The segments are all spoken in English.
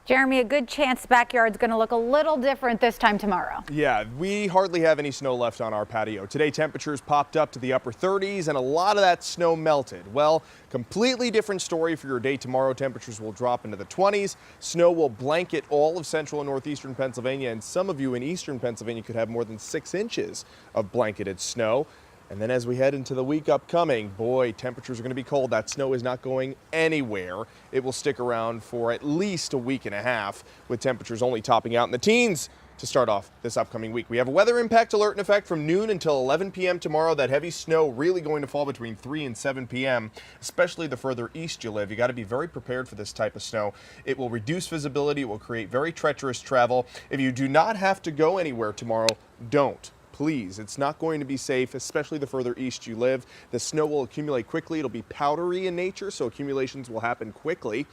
Jeremy, a good chance the backyard's going to look a little different this time tomorrow. Yeah, we hardly have any snow left on our patio. Today, temperatures popped up to the upper 30s and a lot of that snow melted. Well, completely different story for your day tomorrow. Temperatures will drop into the 20s. Snow will blanket all of central and northeastern Pennsylvania, and some of you in eastern Pennsylvania could have more than 6 inches of blanketed snow. And then as we head into the week upcoming, boy, temperatures are going to be cold. That snow is not going anywhere. It will stick around for at least a week and a half, with temperatures only topping out in the teens to start off this upcoming week. We have a weather impact alert in effect from noon until 11 p.m. tomorrow. That heavy snow really going to fall between 3 and 7 p.m., especially the further east you live. You got to be very prepared for this type of snow. It will reduce visibility. It will create very treacherous travel. If you do not have to go anywhere tomorrow, don't. Please, it's not going to be safe, especially the further east you live. The snow will accumulate quickly. It'll be powdery in nature, so accumulations will happen quickly,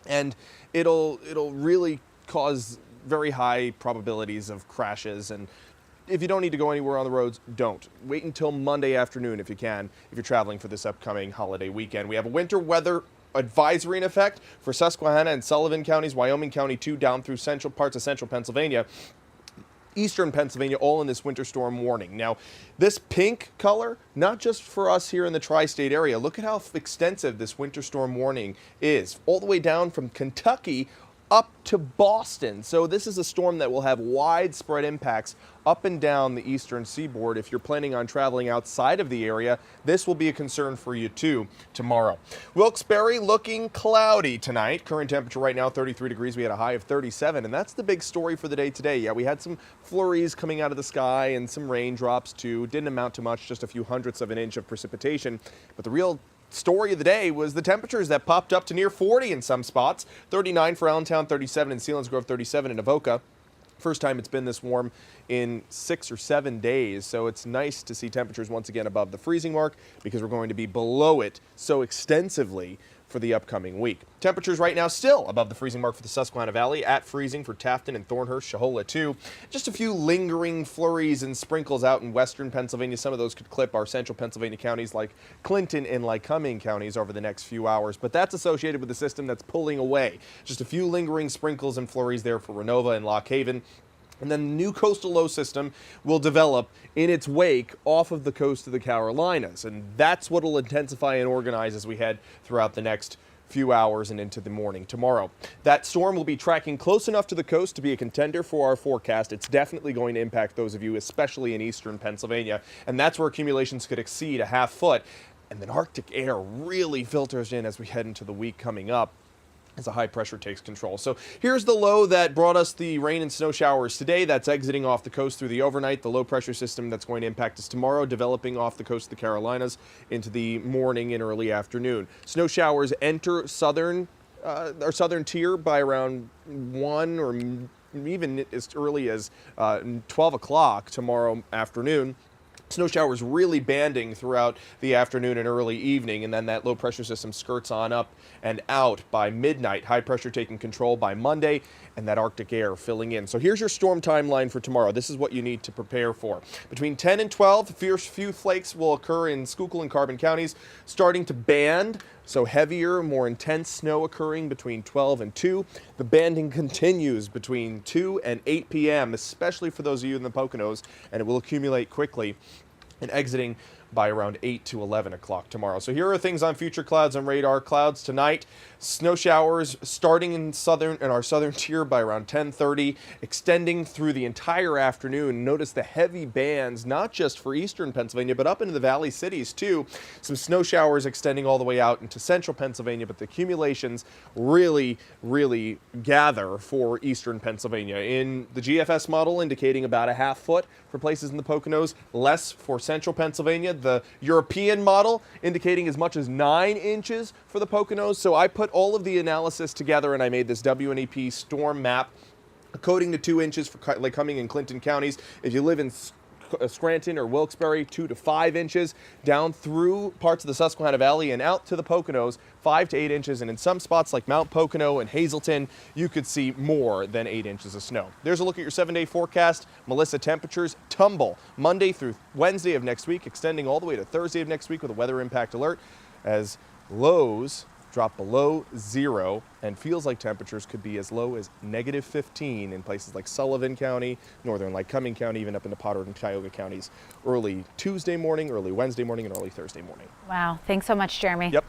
and it'll really cause very high probabilities of crashes. And if you don't need to go anywhere on the roads, don't. Wait until Monday afternoon if you can, if you're traveling for this upcoming holiday weekend. We have a winter weather advisory in effect for Susquehanna and Sullivan counties, Wyoming County 2, down through central parts of central Pennsylvania. Eastern Pennsylvania, all in this winter storm warning. Now, this pink color, not just for us here in the tri-state area. Look at how extensive this winter storm warning is, all the way down from Kentucky up to Boston. So this is a storm that will have widespread impacts up and down the eastern seaboard. If you're planning on traveling outside of the area, this will be a concern for you too tomorrow. Wilkes-Barre looking cloudy tonight. Current temperature right now 33 degrees. We had a high of 37, and that's the big story for the day today. Yeah, we had some flurries coming out of the sky and some raindrops too. Didn't amount to much, just a few hundredths of an inch of precipitation. But the real story of the day was the temperatures that popped up to near 40 in some spots. 39 for Allentown, 37 in Selinsgrove, 37 in Avoca. First time it's been this warm in 6 or 7 days, so it's nice to see temperatures once again above the freezing mark, because we're going to be below it so extensively for the upcoming week. Temperatures right now still above the freezing mark for the Susquehanna Valley, at freezing for Tafton and Thornhurst, Shahola too. Just a few lingering flurries and sprinkles out in western Pennsylvania. Some of those could clip our central Pennsylvania counties like Clinton and Lycoming counties over the next few hours, but that's associated with the system that's pulling away. Just a few lingering sprinkles and flurries there for Renova and Lock Haven. And then the new coastal low system will develop in its wake off of the coast of the Carolinas. And that's what will intensify and organize as we head throughout the next few hours and into the morning tomorrow. That storm will be tracking close enough to the coast to be a contender for our forecast. It's definitely going to impact those of you, especially in eastern Pennsylvania. And that's where accumulations could exceed a half foot. And then Arctic air really filters in as we head into the week coming up, as a high pressure takes control. So here's the low that brought us the rain and snow showers today. That's exiting off the coast through the overnight. The low pressure system that's going to impact us tomorrow, developing off the coast of the Carolinas into the morning and early afternoon. Snow showers enter southern tier by around 1 or even as early as 12 o'clock tomorrow afternoon. Snow showers really banding throughout the afternoon and early evening, and then that low pressure system skirts on up and out by midnight. High pressure taking control by Monday, and that Arctic air filling in. So here's your storm timeline for tomorrow. This is what you need to prepare for. Between 10 and 12, fierce few flakes will occur in Schuylkill and Carbon counties, starting to band. So heavier, more intense snow occurring between 12 and 2. The banding continues between 2 and 8 p.m., especially for those of you in the Poconos, and it will accumulate quickly and exiting by around 8 to 11 o'clock tomorrow. So here are things on future clouds and radar. Clouds tonight, snow showers starting in our southern tier by around 10:30, extending through the entire afternoon. Notice the heavy bands, not just for eastern Pennsylvania, but up into the valley cities too. Some snow showers extending all the way out into central Pennsylvania, but the accumulations really gather for eastern Pennsylvania. In the GFS model, indicating about a half foot for places in the Poconos, less for central Pennsylvania. The European model indicating as much as 9 inches for the Poconos. So I put all of the analysis together and I made this WNEP storm map, coding to 2 inches for Lycoming and Clinton counties. If you live in Scranton or Wilkes-Barre, 2 to 5 inches, down through parts of the Susquehanna Valley and out to the Poconos, 5 to 8 inches, and in some spots like Mount Pocono and Hazleton, you could see more than 8 inches of snow. There's a look at your 7-day forecast. Melissa, temperatures tumble Monday through Wednesday of next week, extending all the way to Thursday of next week with a weather impact alert, as lows drop below 0, and feels like temperatures could be as low as -15 in places like Sullivan County, northern Lycoming County, even up into Potter and Tioga counties early Tuesday morning, early Wednesday morning, and early Thursday morning. Wow. Thanks so much, Jeremy. Yep.